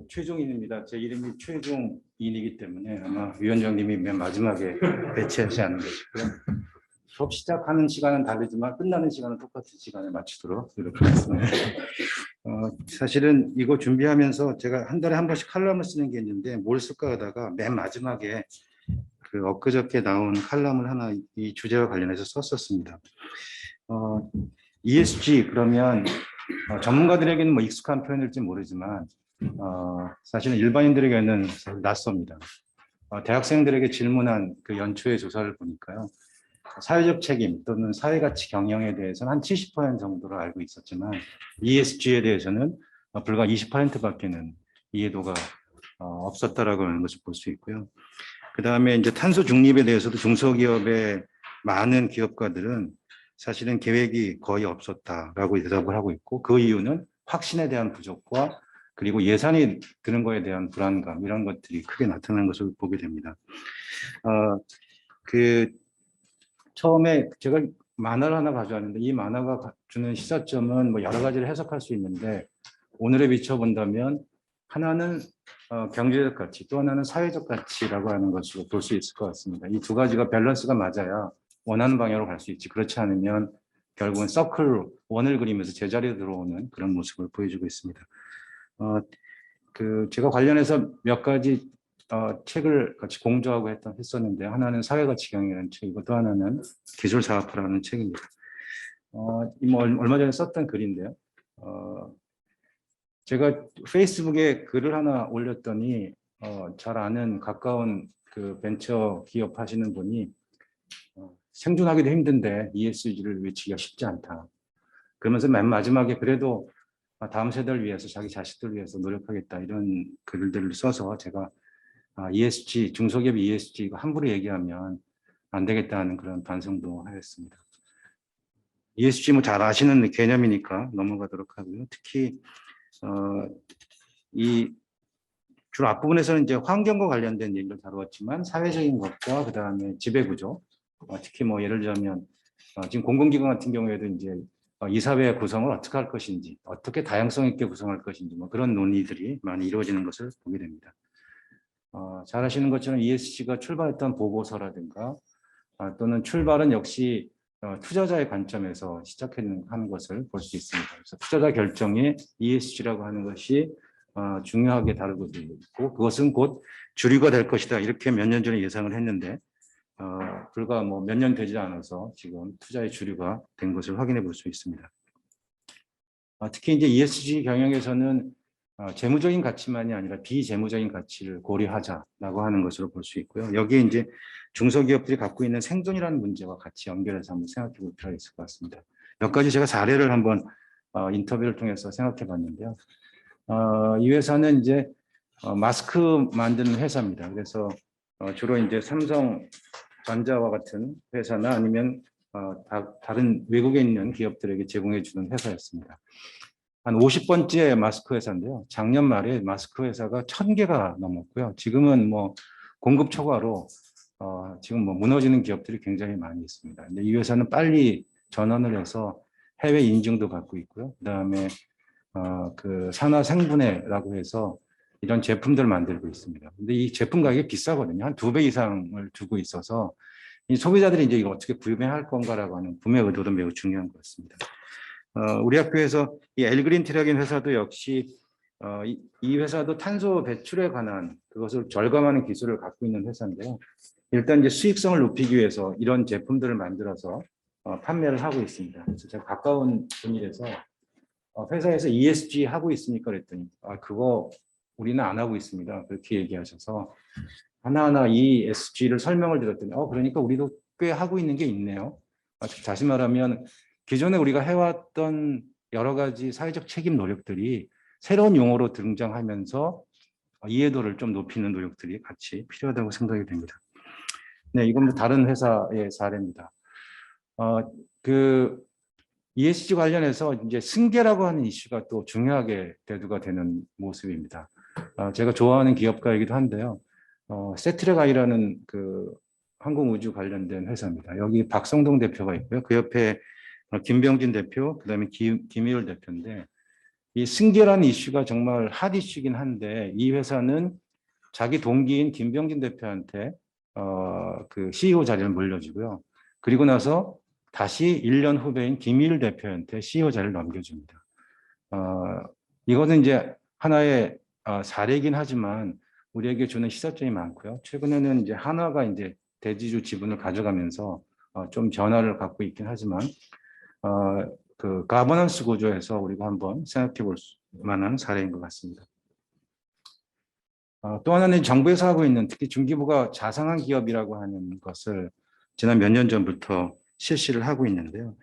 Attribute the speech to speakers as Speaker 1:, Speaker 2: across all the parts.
Speaker 1: 최종인입니다. 제 이름이 최종인이기 때문에 아마 위원장님이 맨 마지막에 배치하지 않은 것이고요. 수업 시작하는 시간은 다르지만 끝나는 시간은 똑같은 시간에 맞추도록 노력하겠습니다. 사실은 이거 준비하면서 제가 한 달에 한 번씩 칼럼을 쓰는 게 있는데 뭘 쓸까 하다가 맨 마지막에 그 엊그저께 나온 칼럼을 하나 이 주제와 관련해서 썼었습니다. ESG 그러면 전문가들에게는 뭐 익숙한 표현일지 모르지만 사실은 일반인들에게는 낯섭니다. 대학생들에게 질문한 그 연초의 조사를 보니까요. 사회적 책임 또는 사회가치 경영에 대해서는 한 70% 정도로 알고 있었지만 ESG에 대해서는 불과 20%밖에는 이해도가 없었다라고 하는 것을 볼 수 있고요. 그 다음에 이제 탄소 중립에 대해서도 중소기업의 많은 기업가들은 사실은 계획이 거의 없었다라고 대답을 하고 있고 그 이유는 확신에 대한 부족과 그리고 예산이 드는 거에 대한 불안감 이런 것들이 크게 나타나는 것을 보게 됩니다. 처음에 제가 만화를 하나 가져왔는데 이 만화가 주는 시사점은 뭐 여러 가지를 해석할 수 있는데 오늘에 비춰본다면 하나는 경제적 가치 또 하나는 사회적 가치라고 하는 것으로 볼 수 있을 것 같습니다. 이 두 가지가 밸런스가 맞아야 원하는 방향으로 갈 수 있지 그렇지 않으면 결국은 서클 원을 그리면서 제자리에 들어오는 그런 모습을 보여주고 있습니다. 제가 관련해서 몇 가지 책을 같이 공조하고 했었는데 하나는 사회가치 경영이라는 책이고 또 하나는 기술사업화라는 책입니다. 얼마 전에 썼던 글인데요. 제가 페이스북에 글을 하나 올렸더니 잘 아는 가까운 그 벤처 기업 하시는 분이 생존하기도 힘든데 ESG를 외치기가 쉽지 않다. 그러면서 맨 마지막에 그래도 다음 세대를 위해서 자기 자식들을 위해서 노력하겠다 이런 글들을 써서 제가 ESG 중소기업 ESG 이거 함부로 얘기하면 안 되겠다는 그런 반성도 하였습니다. ESG 뭐 잘 아시는 개념이니까 넘어가도록 하고요. 특히 이 주로 앞부분에서는 이제 환경과 관련된 얘기를 다루었지만 사회적인 것과 그 다음에 지배구조, 특히 뭐 예를 들자면 지금 공공기관 같은 경우에도 이제 이사회 구성을 어떻게 할 것인지, 어떻게 다양성 있게 구성할 것인지 뭐 그런 논의들이 많이 이루어지는 것을 보게 됩니다. 잘 아시는 것처럼 ESG가 출발했던 보고서라든가 또는 출발은 역시 투자자의 관점에서 시작하는 것을 볼 수 있습니다. 그래서 투자자 결정에 ESG라고 하는 것이 중요하게 다루고 있고 그것은 곧 주류가 될 것이다 이렇게 몇 년 전에 예상을 했는데 불과 뭐 몇 년 되지 않아서 지금 투자의 주류가 된 것을 확인해 볼 수 있습니다. 특히 이제 ESG 경영에서는 재무적인 가치만이 아니라 비재무적인 가치를 고려하자라고 하는 것으로 볼 수 있고요. 여기에 이제 중소기업들이 갖고 있는 생존이라는 문제와 같이 연결해서 한번 생각해 볼 필요가 있을 것 같습니다. 몇 가지 제가 사례를 한번 인터뷰를 통해서 생각해 봤는데요. 이 회사는 이제 마스크 만드는 회사입니다. 그래서 주로 이제 삼성전자와 같은 회사나 아니면 다른 외국에 있는 기업들에게 제공해 주는 회사였습니다. 한 50번째 마스크 회사인데요. 작년 말에 마스크 회사가 1000개가 넘었고요. 지금은 뭐 공급 초과로 지금 뭐 무너지는 기업들이 굉장히 많이 있습니다. 근데 이 회사는 빨리 전환을 해서 해외 인증도 갖고 있고요. 그다음에 그 산화 생분해라고 해서 이런 제품들을 만들고 있습니다. 근데 이 제품 가격이 비싸거든요. 한 2배 이상을 두고 있어서 이 소비자들이 이제 이거 어떻게 구매할 건가라고 하는 구매 의도도 매우 중요한 것 같습니다. 우리 학교에서 이 엘그린티라는 회사도 역시 이 회사도 탄소 배출에 관한 그것을 절감하는 기술을 갖고 있는 회사인데요. 일단 이제 수익성을 높이기 위해서 이런 제품들을 만들어서 판매를 하고 있습니다. 그래서 제가 가까운 분이라서 회사에서 ESG 하고 있습니까? 그랬더니 그거 우리는 안 하고 있습니다. 그렇게 얘기하셔서 하나하나 ESG를 설명을 드렸더니 그러니까 우리도 꽤 하고 있는 게 있네요. 다시 말하면 기존에 우리가 해왔던 여러 가지 사회적 책임 노력들이 새로운 용어로 등장하면서 이해도를 좀 높이는 노력들이 같이 필요하다고 생각이 됩니다. 네, 이건 뭐 다른 회사의 사례입니다. ESG 관련해서 이제 승계라고 하는 이슈가 또 중요하게 대두가 되는 모습입니다. 제가 좋아하는 기업가이기도 한데요. 세트랙아이라는 그 항공우주 관련된 회사입니다. 여기 박성동 대표가 있고요. 그 옆에 김병진 대표, 그다음에 김희율 대표인데 이 승계라는 이슈가 정말 핫 이슈긴 한데 이 회사는 자기 동기인 김병진 대표한테 그 CEO 자리를 물려주고요. 그리고 나서 다시 1년 후배인 김일 대표한테 CEO 자리를 넘겨줍니다. 이거는 이제 하나의 사례이긴 하지만 우리에게 주는 시사점이 많고요. 최근에는 이제 한화가 이제 대지주 지분을 가져가면서 좀 변화를 갖고 있긴 하지만 그 가버넌스 구조에서 우리가 한번 생각해 볼 만한 사례인 것 같습니다. 또 하나는 정부에서 하고 있는 특히 중기부가 자상한 기업이라고 하는 것을 지난 몇 년 전부터 실시를 하고 있는데요.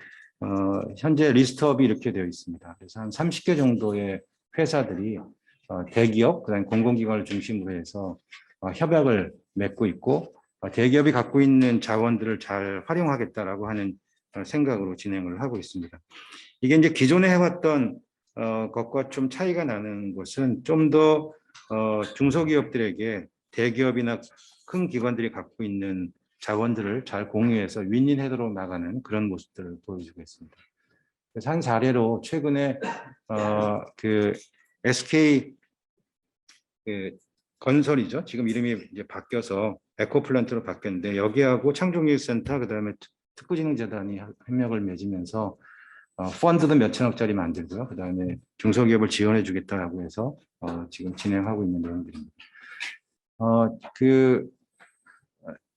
Speaker 1: 현재 리스트업이 이렇게 되어 있습니다. 그래서 한 30개 정도의 회사들이 대기업, 그다음에 공공기관을 중심으로 해서 협약을 맺고 있고 대기업이 갖고 있는 자원들을 잘 활용하겠다라고 하는 생각으로 진행을 하고 있습니다. 이게 이제 기존에 해왔던 것과 좀 차이가 나는 것은 좀 더 중소기업들에게 대기업이나 큰 기관들이 갖고 있는 자원들을 잘 공유해서 윈윈헤드로 나가는 그런 모습들을 보여주고 있습니다. 그래서 한 사례로 최근에 그 SK 그 건설이죠. 지금 이름이 이제 바뀌어서 에코플랜트로 바뀌었는데 여기하고 창조교육센터 그다음에 특구진흥재단이 협력을 맺으면서 펀드도 몇천억짜리 만들고요. 그다음에 중소기업을 지원해 주겠다라고 해서 지금 진행하고 있는 내용들입니다.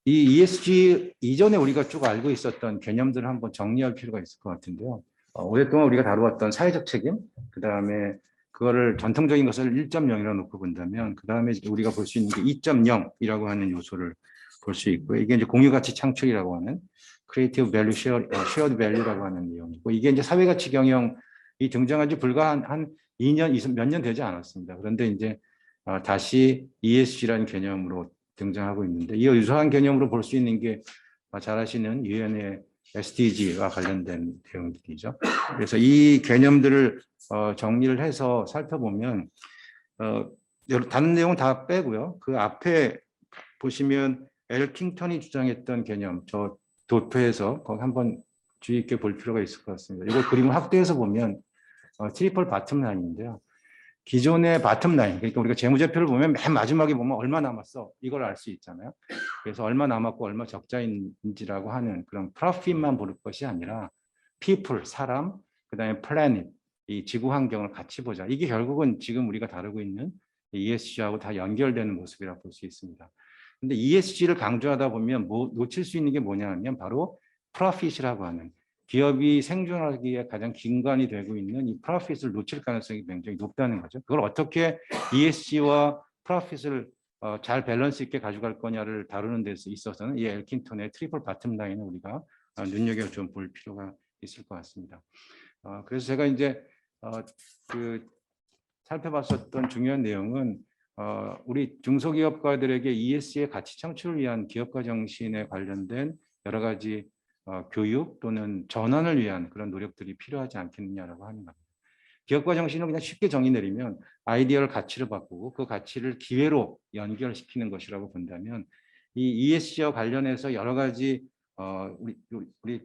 Speaker 1: 이 ESG 이전에 우리가 쭉 알고 있었던 개념들을 한번 정리할 필요가 있을 것 같은데요. 오랫동안 우리가 다루었던 사회적 책임, 그다음에 그거를 전통적인 것을 1.0이라고 놓고 본다면 그다음에 우리가 볼 수 있는 게 2.0이라고 하는 요소를 볼 수 있고요. 이게 이제 공유가치 창출이라고 하는 크리에이티브 밸류 쉐어드 밸류라고 하는 내용이고 이게 이제 사회가치 경영이 등장한 지 불과 한 2년, 몇 년 되지 않았습니다. 그런데 이제 다시 ESG라는 개념으로 등장하고 있는데 이 유사한 개념으로 볼 수 있는 게 잘 아시는 유엔의 SDG와 관련된 내용들이죠. 그래서 이 개념들을 정리를 해서 살펴보면 다른 내용은 다 빼고요. 그 앞에 보시면 엘 킹턴이 주장했던 개념, 저 도표에서 거기 한번 주의 있게 볼 필요가 있을 것 같습니다. 이걸 그림을 확대해서 보면 트리플 바텀 라인인데요. 기존의 바텀 라인, 그러니까 우리가 재무제표를 보면 맨 마지막에 보면 얼마 남았어 이걸 알 수 있잖아요. 그래서 얼마 남았고 얼마 적자인지라고 하는 그런 프로핏만 볼 것이 아니라 people, 사람, 그다음에 planet, 이 지구 환경을 같이 보자. 이게 결국은 지금 우리가 다루고 있는 ESG하고 다 연결되는 모습이라고 볼 수 있습니다. 근데 ESG를 강조하다 보면 놓칠 수 있는 게 뭐냐 하면 바로 profit이라고 하는 기업이 생존하기에 가장 기반이 되고 있는 이 프로핏을 놓칠 가능성이 굉장히 높다는 거죠. 그걸 어떻게 ESG와 프로핏을 잘 밸런스 있게 가져갈 거냐를 다루는 데 있어서는 이 엘킨턴의 트리플 바텀 라인을 우리가 눈여겨 좀 볼 필요가 있을 것 같습니다. 그래서 제가 이제 살펴봤었던 중요한 내용은 우리 중소기업가들에게 ESG의 가치 창출을 위한 기업가 정신에 관련된 여러 가지 교육 또는 전환을 위한 그런 노력들이 필요하지 않겠느냐라고 하는 겁니다. 기업가 정신을 그냥 쉽게 정의 내리면 아이디어를 가치로 바꾸고 그 가치를 기회로 연결시키는 것이라고 본다면 이 ESG와 관련해서 여러 가지 우리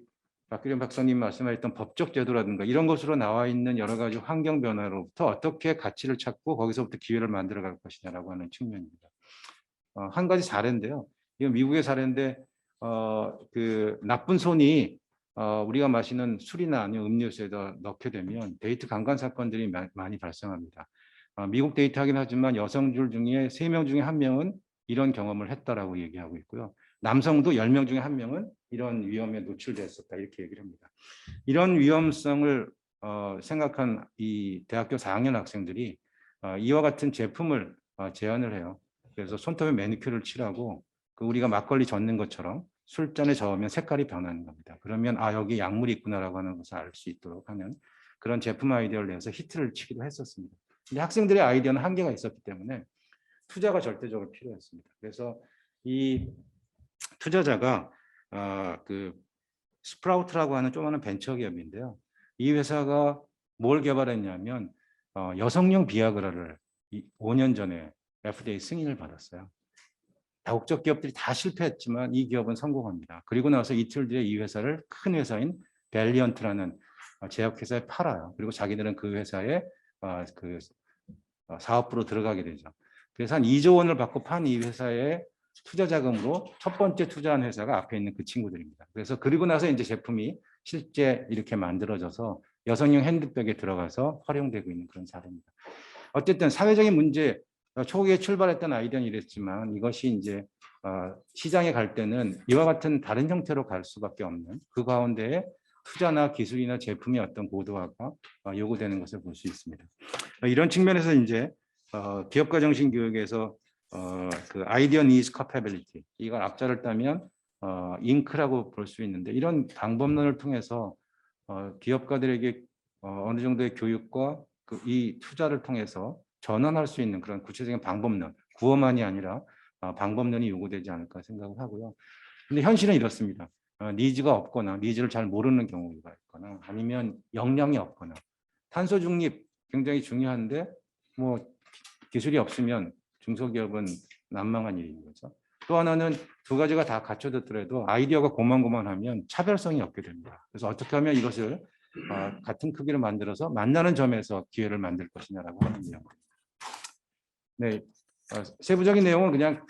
Speaker 1: 박규련 박사님 말씀하셨던 법적 제도라든가 이런 것으로 나와 있는 여러 가지 환경 변화로부터 어떻게 가치를 찾고 거기서부터 기회를 만들어 갈 것이냐라고 하는 측면입니다. 한 가지 사례인데요. 이건 미국의 사례인데 그 나쁜 손이 우리가 마시는 술이나 아니면 음료수에다 넣게 되면 데이트 강간 사건들이 많이 발생합니다. 미국 데이트하긴 하지만 여성들 중에 3명 중에 1명은 이런 경험을 했다라고 얘기하고 있고요. 남성도 10명 중에 1명은 이런 위험에 노출됐었다 이렇게 얘기를 합니다. 이런 위험성을 생각한 이 대학교 4학년 학생들이 이와 같은 제품을 제안을 해요. 그래서 손톱에 매니큐어를 칠하고 그 우리가 막걸리 젓는 것처럼 술잔에 저으면 색깔이 변하는 겁니다. 그러면 여기 약물이 있구나라고 하는 것을 알 수 있도록 하는 그런 제품 아이디어를 내서 히트를 치기도 했었습니다. 근데 학생들의 아이디어는 한계가 있었기 때문에 투자가 절대적으로 필요했습니다. 그래서 이 투자자가 그 스프라우트라고 하는 조그마한 벤처 기업인데요. 이 회사가 뭘 개발했냐면 여성용 비아그라를 5년 전에 FDA 승인을 받았어요. 다국적 기업들이 다 실패했지만 이 기업은 성공합니다. 그리고 나서 이틀 뒤에 이 회사를 큰 회사인 밸리언트라는 제약회사에 팔아요. 그리고 자기들은 그 회사의 그 사업부로 들어가게 되죠. 그래서 한 2조 원을 받고 판 이 회사의 투자 자금으로 첫 번째 투자한 회사가 앞에 있는 그 친구들입니다. 그래서 그리고 나서 이제 제품이 실제 이렇게 만들어져서 여성용 핸드백에 들어가서 활용되고 있는 그런 사례입니다. 어쨌든 사회적인 문제, 초기에 출발했던 아이디어는 이랬지만 이것이 이제 시장에 갈 때는 이와 같은 다른 형태로 갈 수밖에 없는 그 가운데에 투자나 기술이나 제품의 어떤 고도화가 요구되는 것을 볼 수 있습니다. 이런 측면에서 이제 기업가 정신 교육에서 그 아이디어 니즈 커패빌리티 이걸 앞자를 따면 잉크라고 볼 수 있는데 이런 방법론을 통해서 기업가들에게 어느 정도의 교육과 이 투자를 통해서 전환할 수 있는 그런 구체적인 방법론, 구호만이 아니라 방법론이 요구되지 않을까 생각을 하고요. 근데 현실은 이렇습니다. 니즈가 없거나 니즈를 잘 모르는 경우가 있거나 아니면 역량이 없거나 탄소 중립 굉장히 중요한데 뭐 기술이 없으면 중소기업은 난망한 일인 거죠. 또 하나는 두 가지가 다 갖춰졌더라도 아이디어가 고만고만하면 차별성이 없게 됩니다. 그래서 어떻게 하면 이것을 같은 크기로 만들어서 만나는 점에서 기회를 만들 것이냐라고 하는 내용. 네, 세부적인 내용은 그냥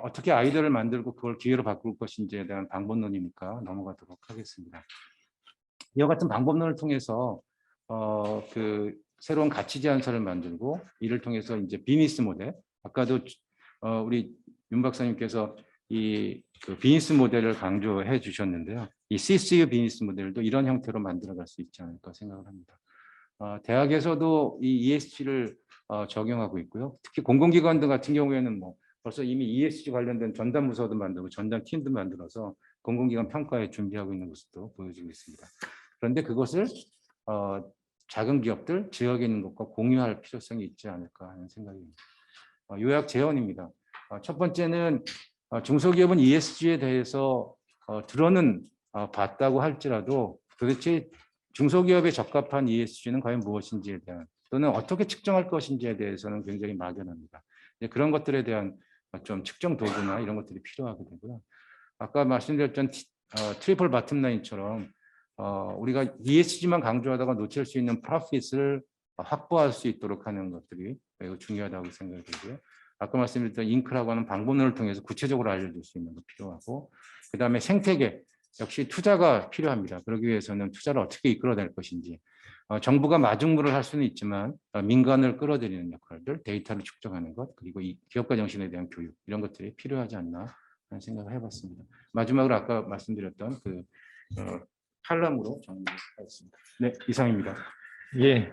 Speaker 1: 어떻게 아이디어를 만들고 그걸 기회로 바꿀 것인지에 대한 방법론이니까 넘어가도록 하겠습니다. 이와 같은 방법론을 통해서 그 새로운 가치 제안서를 만들고 이를 통해서 이제 비즈니스 모델, 아까도 우리 윤 박사님께서 그 비즈니스 모델을 강조해 주셨는데요. 이 CCU 비즈니스 모델도 이런 형태로 만들어갈 수 있지 않을까 생각을 합니다. 대학에서도 이 ESG를 적용하고 있고요. 특히 공공기관들 같은 경우에는 뭐 벌써 이미 ESG 관련된 전담 부서도 만들고 전담 팀도 만들어서 공공기관 평가에 준비하고 있는 모습도 보여지고 있습니다. 그런데 그것을 작은 기업들, 지역에 있는 것과 공유할 필요성이 있지 않을까 하는 생각입니다. 요약 제언입니다. 첫 번째는 중소기업은 ESG에 대해서 들어는 봤다고 할지라도 도대체 중소기업에 적합한 ESG는 과연 무엇인지에 대한 또는 어떻게 측정할 것인지에 대해서는 굉장히 막연합니다. 그런 것들에 대한 좀 측정 도구나 이런 것들이 필요하게 되고요. 아까 말씀드렸던 트리플 바텀 라인처럼 우리가 ESG만 강조하다가 놓칠 수 있는 프로핏을 확보할 수 있도록 하는 것들이 매우 중요하다고 생각이 들고요. 아까 말씀드렸던 잉크라고 하는 방법론을 통해서 구체적으로 알려줄 수 있는 것 필요하고 그다음에 생태계 역시 투자가 필요합니다. 그러기 위해서는 투자를 어떻게 이끌어낼 것인지 정부가 마중물을 할 수는 있지만 민간을 끌어들이는 역할들, 데이터를 축적하는 것 그리고 이 기업가 정신에 대한 교육 이런 것들이 필요하지 않나 하는 생각을 해봤습니다. 마지막으로 아까 말씀드렸던 그 칼럼으로 정리하겠습니다. 네, 이상입니다.
Speaker 2: 예,